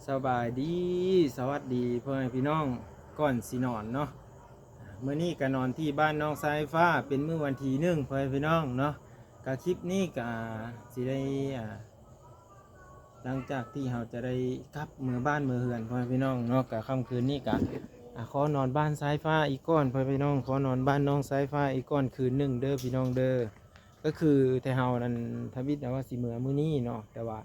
สบายดีสวัสดีพ่อแม่พี่น้องก่อนสินอนเนาะเมื่อนี้ก็นอนที่บ้านน้องสายฟ้าเป็นมื้อวันที่1พ่อแม่พี่น้องเนาะก็คลิปนี้ก็สิได้หลังจากที่เราจะได้กลับเมื่อบ้านเมื่อเฮือนพ่อแม่พี่น้องเนาะก็ค่ำคืนนี้ก็ขอนอนบ้านสายฟ้าอีกก้อนพ่อแม่พี่น้องขอนอนบ้านน้องสายฟ้าอีกก้อนคืนหนึ่งเด้อพี่น้องเด้อก็คือแต่เฮานั้นทวิตนะว่าสิเมื่อมื้อนี้เนาะแต่ว่า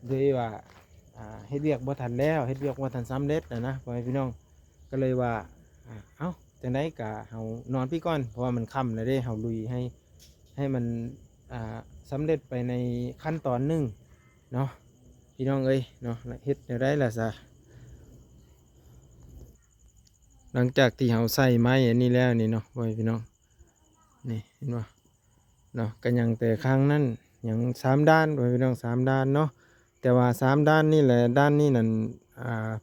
ด้วยว่าเฮ็ดเวียกบ่ทันแล้วเฮ็ดเวียกบ่ทันสำเร็จนะพ่อแม่พี่น้องก็เลยว่าเอ้าจังได๋ก็เฮานอนพี่ก่อนเพราะว่ามันค่ำแล้วเด้เฮาลุยให้มันสำเร็จไปในขั้นตอนหนึ่งเนาะพี่น้องเอ้ยเนาะเฮ็ดแนวใดล่ะซะหลังจากที่เฮาใส่ไม้อันนี้แล้วนี่เนาะพ่อแม่พี่น้องนี่เห็นบ่เนาะก็ยังแต่ข้างนั้นยัง3ด้านพ่อแม่พี่น้อง3ด้านเนาะแต่ว่า3ด้านนี่แหละด้านนี้นั่น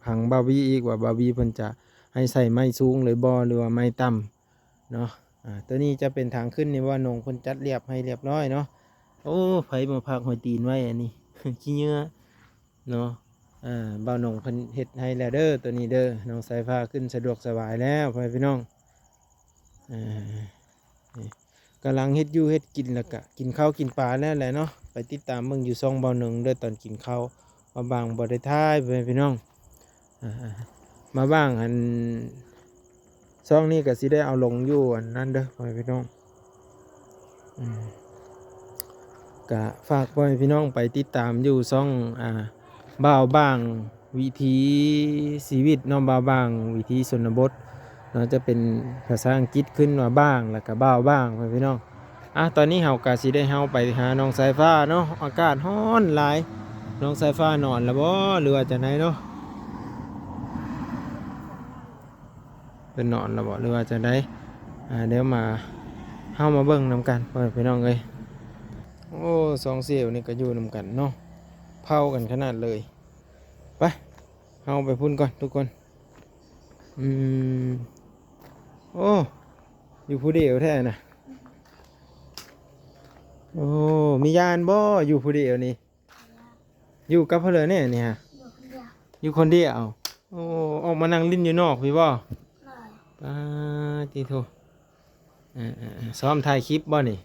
ผังบาวีอีกว่าบาวีเพิ่นจะให้ใส่ไม้สูงหรือบ่หรือว่าไม้ต่ำเนาะตัวนี้จะเป็นทางขึ้นนี่ว่านงเพิ่นจัดเรียบให้เรียบร้อยเนาะโอ้ไผมาพักหอยตีนไว้อันนี้ ขี้เหงื่อเนาะบ่าวนงเพิ่นเฮ็ดให้แล้วเด้อตัวนี้เด้อน้องสายฟ้าขึ้นสะดวกสบายแล้วพ่อพี่น้องนี่กำลังเฮ็ดอยู่เฮ็ดกินแล้วก็กินข้าวกินปลาแล้วแหละเนาะไปติดตามเบิ่งอยู่ช่องบ่าวหนึ่งเด้อตอนกินข้าวมาบางบ่ได้ท้ายพ่อพี่น้องมาบ้างอันช่องนี้ก็สิได้เอาลงอยู่อันนั้นเด้อพ่อพี่น้องก็ฝากพ่อพี่น้องไปติดตามอยู่ช่องบ่าวบ้างวิถีชีวิตน้องบ่าวบ้างวิถีชนบทเนาะจะเป็นภาษาอังกฤษขึ้นมาบ้างแล้วก็บ่าวบ้างพ่อพี่น้องตอนนี้เฮาก็สิได้เฮาไปหาน้องสายฟ้าเนาะอากาศร้อนหลายน้องสายฟ้านอนแล้วบ่หรือว่าจะไหนเนาะเป็นนอนแล้วบ่หรือว่าจะไหนเดี๋ยวมาเฮามาเบิ่งนำกันพ่อพี่น้องเอ้ยโอ้สองเสี่ยวนี่ก็อยู่นำกันเนาะเผากันขนาดเลยไปเฮาไปพุ่นก่อนทุกคนโอ้อยู่ผู้เดียวแท้น่ะโอ้มียานบ่อยู่ผู้เดียวนี่อยู่กับเพิ่นเลยเนี่ยนี่ฮะอยู่คนเดียวโอ้ออกมานั่งลิ้นอยู่นอกพี่บ่ติโทซ้อมถ่ายคลิปบ่นี่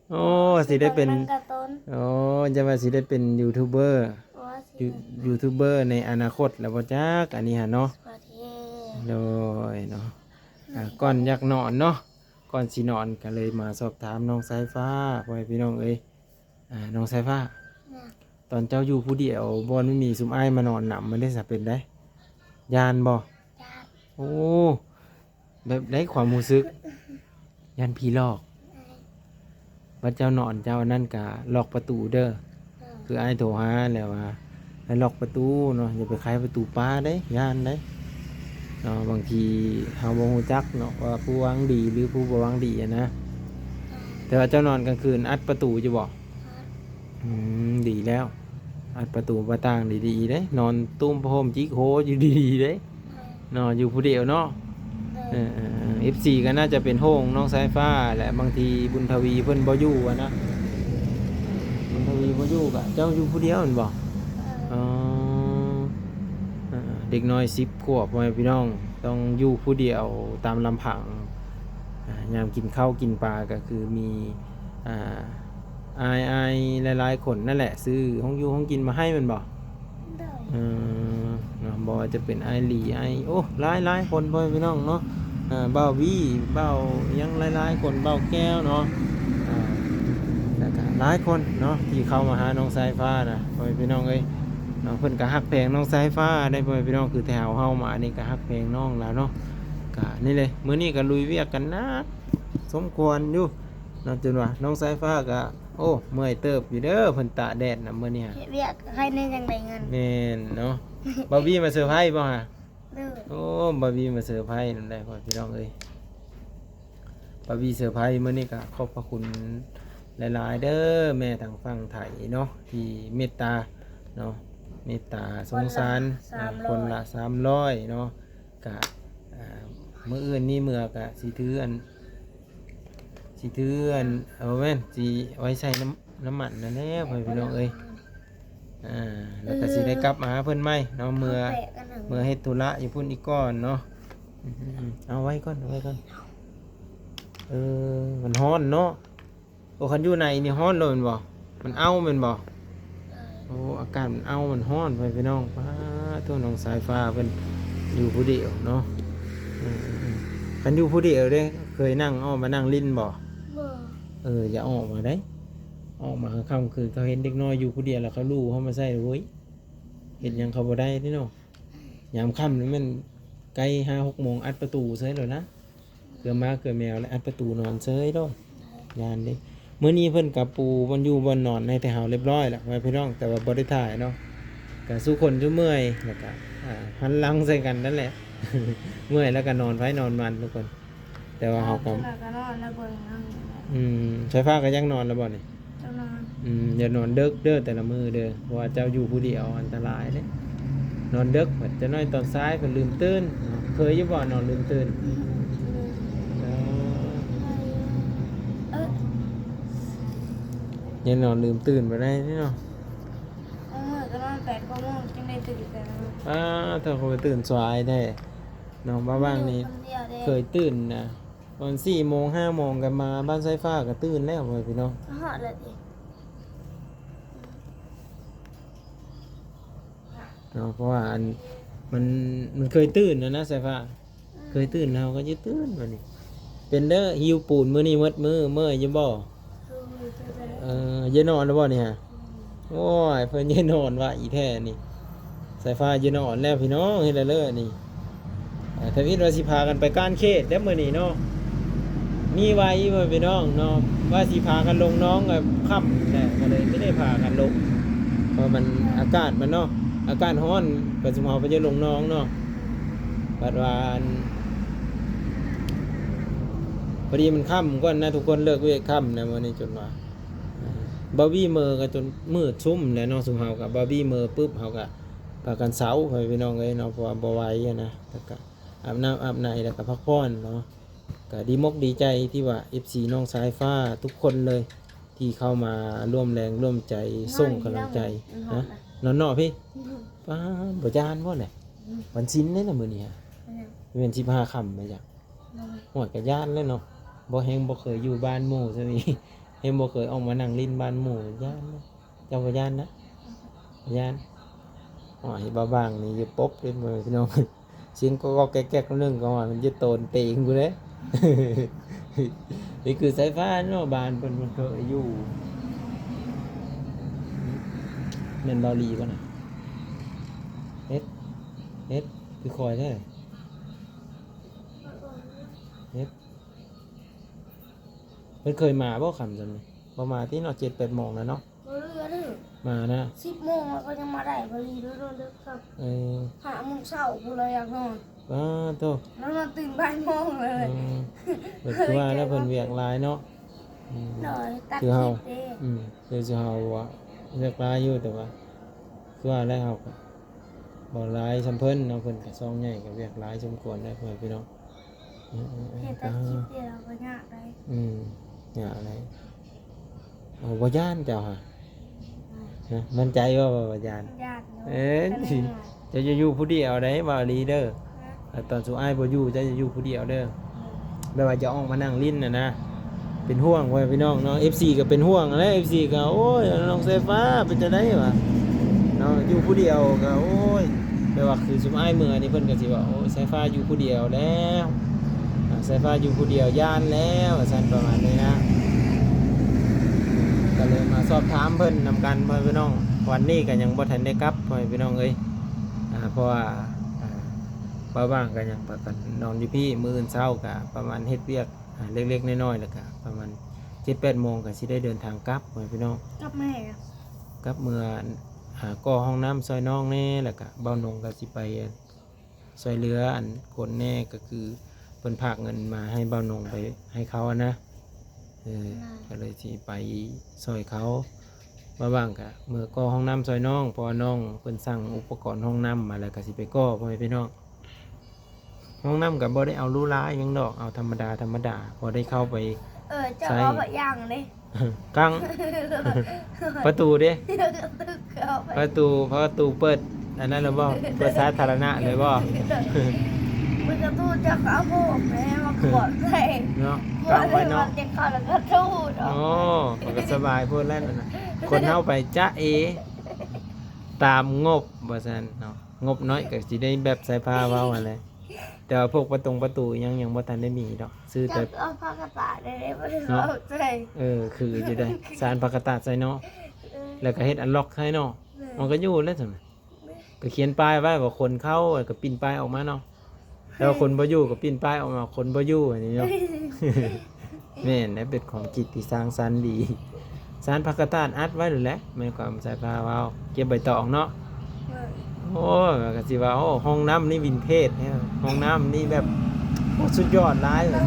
โอ้สิได้เป็นโอ้จะมาสิได้เป็นยูทูบเบอร์ยูทูบเบอร์ในอนาคตแล้วบ่จักอันนี้ฮะเนาะโดยเนาะก่อนอยากนอนเนาะก่อนสินอนก็เลยมาสอบถามน้องสายฟ้าพ่อพี่น้องเอ้ยน้องสายฟ้าตอนเจ้าอยู่ผู้เดียวบ่ไม่มีซุมอ้ายมานอนหนำมันได้สักเป็นได้ยานบ่โอ้แบบได้ความรู้สึกยันผีหลอกว่าเจ้านอนเจ้านั่นกะล็อกประตูเด้อคือไอ้โทรหาแล้วว่าให้ล็อกประตูเนาะอย่าไปไขประตูป้าได้ย่านได้เนาะบางทีเฮาบ่ฮู้จักเนาะว่าผู้หวังดีหรือผู้บ่หวังดีนะแต่ว่าเจ้านอนกลางคืนอัดประตูจะบอกดีแล้วอัดประตูประต่างดีๆเด้นอนตุ้มพรมจิกโหอยู่ดีๆเด้เนาะอยู่ผู้เดียวเนาะF4 ก็น่าจะเป็นห้องน้องสายฟ้าแหละบางทีบุญทวีเพิ่นบ่อยู่นะบุญทวีบ่อยู่กะเจ้าอยู่ผู้เดียวนั่นบ่เด็กน้อย10 ขวบพ่อแม่พี่น้องต้องอยู่ผู้เดียวตามลำพังยามกินข้าวกินปลาก็คือมีอายหลายๆคนนั่นแหละซื้อห้องอยู่ห้องกินมาให้มันบ่บ่ว่าจะเป็นไอหลีไอโอ้หลายคนพ่อพี่น้องเนาะเบ้าวี่เบ้ายังหลายคนเบ้าแก้วเนาะแล้วก็หลายคนเนาะที่เข้ามาหาน้องสายฟ้านะพ่อพี่น้องเอ้ยน้องเพิ่นก็ฮักแพงน้องสายฟ้าได้พ่อพี่น้องคือแถวเฮามานี่ก็ฮักแพงน้องแล้วเนาะก็นี่เลยมื้อนี้ก็ลุยเวียกกันนะสมควรอยู่เนาะจนว่าน้องสายฟ้าก็โอ้เมื่อยเติบอยู่เด้อเพิ่นตากแดดน่ะมื้อนี้เวียกให้ในจังได๋เงินแม่นเนาะบ่บี้มาเซอร์ไพรส์บ่ฮะโอ้บ่บี้มาเซอร์ไพรส์นั่นแหละพ่อพี่น้องเอ้ยบ่บี้เซอร์ไพรส์มื้อนี้ก็ขอบพระคุณหลายๆเด้อแม่ทางฝั่งไทยเนาะที่เมตตาเนาะเมตตาสงสารคนละ300เนาะก็มื้ออื่นนี่เมื่อก็สิถือเอาแม่นสิไว้ใส่น้ำมันนั่นแหละพ่อพี่น้องเอ้ย แล้วก็สิได้กลับมาหาเพิ่นใหม่เนาะเมื่อ แปะกันหนึ่ง เมื่อเฮ็ดธุระอยู่พุ่นอีกก่อนเนาะเอาไว้ก่อนเอาไว้ก่อนมันฮ้อนเนาะโอ้คันอยู่ในนี่ฮ้อนเลยแม่นบ่มันเอาแม่นบ่โอ้อากาศมันเอามันฮ้อนไปพี่น้องป้าตัวน้องสายฟ้าเพิ่นอยู่ผู้เดียวเนาะคันอยู่ผู้เดียวเด้เคยนั่งอ้อมมานั่งลิ้นบ่ บ่ อย่าออกมาได้ออกมาค่ำคือเขาเห็นเด็กน้อยอยู่ผู้เดียวแล้วเขาลู่เขามาใส่เว้ยเห็นหยังเขาบ่ได้นี่เนาะยามค่ำนี่มันใกล้5-6 โมงอัดประตูเซยแล้วนะเกือมาเกือแมวแล้วอัดประตูนอนเซยด้วยยานเด้มื้อนี้เพิ่นกับปูมันอยู่บนนอนในแต่เฮาเรียบร้อยแล้วไว้พี่น้องแต่ว่าบ่ได้ถ่ายเนาะก็สู้คนซุเมื่อยแล้วก็หันหลังใส่กันนั่นแหละ เมื่อยแล้วก็นอนไว้นอนมันทุกคน แต่ว่าเฮาก็ แล้วก็นอนแล้วเบิ่งนั่ง ใช้ผ้าก็ยังนอนแล้วบ่นี่ เจ้านอน อย่านอนเด้อเด้อแต่ละมือเด้อเพราะว่าเจ้าอยู่ผู้เดียวอันตรายเด้นอนเด้อผัดจะน้อยตอนซ้ายก็ลืมตื่นเคยอยู่บ่นอนลืมตื่น เออ อย่านอนลืมตื่นบ่ได้นี่เนาะ เอามื่อก็นอน8 โมงจึงได้ตื่นแต่ละมื้อ ถ้าเขาไปตื่นสายได้น้องบ้างนี่ คนเดียวเด้ เคยตื่นนะตอน4 โมง 5 โมงกันมาบ้านไฟฟ้าก็ตื่นแล้วเว้ยพี่น้อง ฮอดแล้วดิ เนาะเพราะว่ามันเคยตื่นนะไฟฟ้าเคยตื่นเราก็จะตื่นบัดนี้เป็นเด้อหิวปูนมื้อนี้หมดมื้อเมื่อยอยู่บ่ เย็นนอนแล้วบ่นี่ฮะโอ้ยเพิ่นเย็นนอนว่าอีแท้นี่สายฟ้าเย็นนอนแล้วพี่น้องเฮ็ดแล้วเลยนี่ทวิตว่าสิพากันไปก้านเขตแล้วมื้อนี้เนาะมีไว้บ่พี่น้องเนาะว่าสิพากันลงน้องก็ค่ำแต่ก็เลยไม่ได้พากันลงเพราะมันอากาศมันเนาะอากาศร้อนก็สิเฮาไปจะลงน้องเนาะบัดว่าพอดีมันค่ำก่อนนะทุกคนเลิกเวกค่ำนะมื้อนี้จนว่าบาร์บี้เมอร์ก็จนมืดชุ่มแล้วเนาะสุมเฮากับบาร์บี้เมอร์ปุ๊บเฮาก็พากันเซาไปพี่น้องเอ้ยเนาะเพราะว่าบ่ไหวอะนะแล้วก็อาบน้ำอาบในแล้วก็พักผ่อนเนาะก็ดีมกดีใจที่ว่า FC น้องสายฟ้าทุกคนเลยที่เข้ามาร่วมแรงร่วมใจส่งกำลังใจนะนอนเนาะพี่ป้าบ่จานบ่แหละวันศิลป์เด้น่ะมื้อนี้ฮะเป็น15ค่ำไปจ้ะฮอดก็ย่านเลยเนาะบ่แฮงบ่เคยอยู่บ้านหมู่ซะนี่ เห็นบ่เคยออกมานั่งลิ้นบ้านหมู่ย่านนะเจ้าบ่ย่านนะย่านอ๋อเห็นบ้าบางนี่อยู่ป๊บเล่นบ่พี่น้อง เสียงก็แก๊กๆเรื่องก็ว่ามันจะโตนเตงกูเด้ นี่คือสายฟ้าเนาะบ้านเพิ่นมันเคยอยู่แม่นเบาหลีป่ะน่ะเฮ็ดคือคอยแท้เฮ็ดเพิ่นเคยมาบ่คำจังนี้บ่มาที่เนาะ 7-8 โมงแล้วเนาะ บ่เรือเด้อ มานะ 10 โมงแล้วก็ยังมาได้บ่รีเด้อเด้อครับ 5 โมงเช้ากูเลยอยากนอน โต แล้วนอนตื่นบ่ายโมงเลย เพิ่นคือว่าแล้วเพิ่นเวียกหลายเนาะ หน่อยตัด คือ ค เฮา ลิปเด้ คือสิเฮาว่าเวียกหลายอยู่แต่ว่าคือว่าแล้วเฮาก็บ่หลายซำเพิ่นเนาะเพิ่นก็ซองใหญ่ก็เวียกหลายสมควรได้เพิ่นพี่น้อง เฮ็ดตัดคลิปเดียวก็ยากได้ อย่าอะไรบ่ย่านเจ้าฮะมั่นใจว่าบ่ย่าน ยากเนาะ เอ๊ะจะอยู่ผู้เดียวได้บ่ลีเด้อตอนสุอ้ายบ่อยู่จะอยู่ผู้เดียวเด้อแปลว่าจะออกมานั่งลิ้นน่ะนะเป็นห่วงไว้พี่น้องเนาะ FC ก็เป็นห่วงนะ FC ก็โอ้ยน้องเซฟ้าเป็นจังได๋วะเนาะอยู่ผู้เดียวก็โอ้ยแปลว่าคือสุอ้ายเมื่อนี่เพิ่นก็สิว่าโอ้ยเซฟ้าอยู่ผู้เดียวแล้วเซฟ้าอยู่ผู้เดียวย่านแล้วซั่นประมาณนี้นะก็เลยมาสอบถามเพิ่นนำกันพ่อพี่น้องวันนี้ก็ยังบ่ทันได้กลับพ่อพี่น้องเอ้ยเพราะว่าบ้างก็ยังประกันนอนอยู่พี่มื้ออื่นเช้าก็ประมาณเฮ็ดเวียกเล็กๆน้อยๆแล้วก็ประมาณ 7-8 โมงก็สิได้เดินทางกลับพ่อพี่น้อง กับแม่อะ กลับเมื่อหาก่อห้องน้ำซอยน้องแน่แล้วก็เบ้านงก็สิไปซอยเรืออันคนแน่ก็คือเพิ่นพากเงินมาให้เบ้านงไปให้เขาอะนะก็เลยสิไปซอยเขาบ้างก็เมื่อก่อห้องน้ำซอยน้องพอน้องเพิ่นสั่งอุปกรณ์ห้องน้ำมาแล้วก็สิไปก่อพ่อพี่น้องห้องน้ำก็บ่ได้เอาหรูหราหยังดอกเอาธรรมดาพอได้เข้าไป จะเอาแบบย่างเลย กัง ประตูเด้ เอาไป ประตูเปิดอันนั้นเลยบ่เปิดสาธารณะเลยบ่ มันกระตูจะเข้าโบกแม่มากดใส่ เนาะ ก กลา ด ง ใส่ ไว้ มั เนาะ นจะเข้าแล้วก็ตูดออก โอ้มันก็สบายพูดแล้วนะคนเฮาไปจ๊ะเอ ตามงบว่าซั่นเนาะงบน้อยก็สิได้แบบสายผ้าเว้าอะไรแต่ว่าพวกประตูยังบ่ทันได้มีดอกซื้อ จะ แต่ เอาผ้ากระต่ายได้เลยไม่ได้เอาใส่ คือจะได้สารผักกาดใส่เนาะแล้วก็เฮ็ดอันล็อกให้เนาะมันก็อยู่แล้วซั่นก็เขียนป้ายไว้ว่าคนเข้าก็ปิ้นป้ายออกมาเนาะแล้วคนบ่อยู่ก็ปิ้นป้ายออกมาคนบ่อยู่อันนี้เนาะ แม่นนะเป็นของจิตที่สร้างสรรค์ดีสารผักกาดอัดไว้นั่นแหละแม่นความสายผ้าเว้าเก็บใบตองเนาะโอ้ยก็สิว่าโอ้ห้องน้ำนี่วินเทจเนี่ยห้องน้ำนี่แบบโอ้สุดยอดหลายเลย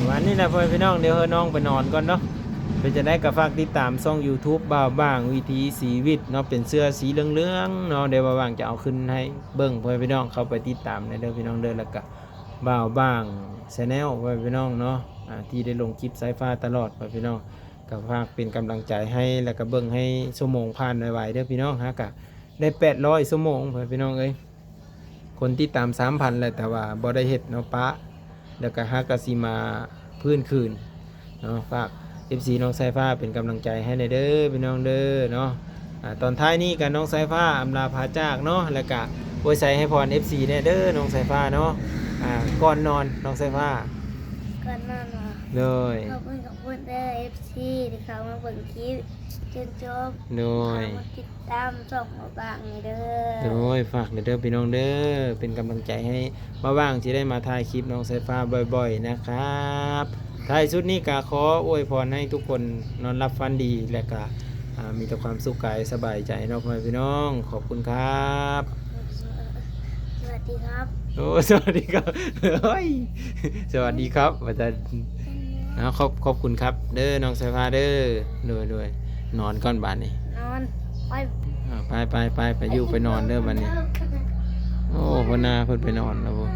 วันนี้นะพ่อพี่น้องเดี๋ยวเฮอน้องไปนอนก่อนเนาะเพื่อจะได้กับฝากติดตามช่อง YouTube บ่าวบ้างวิถีสีวิทย์เนาะเป็นเสื้อสีเหลืองๆเนาะเดี๋ยวบ่าวบ้างจะเอาขึ้นให้เบิ่งพ่อพี่น้องเข้าไปติดตามในเด้อพี่น้องเด้อแล้วก็บ่าวบ้างchannelพ่อพี่น้องเนาะที่ได้ลงคลิปสายฟ้าตลอดพ่อพี่น้องก็ฝากเป็นกำลังใจให้แล้วก็เบิ่งให้ชั่วโมงผ่านไวๆเด้อพี่น้องฮะก็ได้800ชั่วโมงพ่อพี่น้องเอ้ยคนที่ตาม 3,000 แล้วแต่ว่าบ่ได้เฮ็ดเนาะปะแล้วก็ฮักกะสิมาพื้นคืนเนาะฝาก FC น้องสายฟ้าเป็นกำลังใจให้ในเด้อพี่น้องเด้อเนาะตอนท้ายนี้กับน้องสายฟ้าอำลาพาจากเนาะแล้วก็อวยใส่ให้พร FC แน่เด้อน้องสายฟ้าเนาะก่อนนอนน้องสายฟ้า ก่อนนอนว่ะ เลย ขอบคุณเด้อ FC ที่เขามาเบิ่งคลิปจนจบ โดย เขามาติดตามช่องมาบางนี่เด้อ โดยฝากเด้อพี่น้องเด้อเป็นกำลังใจให้มาว่างที่ได้มาถ่ายคลิปน้องสายฟ้าบ่อยๆนะครับท้ายสุดนี้ก็ขออวยพรให้ทุกคนนอนรับฝันดีและก็มีแต่ความสุขกายสบายใจเนาะพ่อแม่พี่น้องขอบคุณครับ สวัสดีครับ โอ้สวัสดีครับเฮ้ยสวัสดีครับอาจารย์ขอบคุณครับเด้อน้องสายฟ้าเด้อด้วยนอนก่อนบ้านนี่ นอนไป ไปอยู่ไปนอนเด้อบ้านนี้โอ้พ่อนาเพิ่นไปนอนแล้วบ่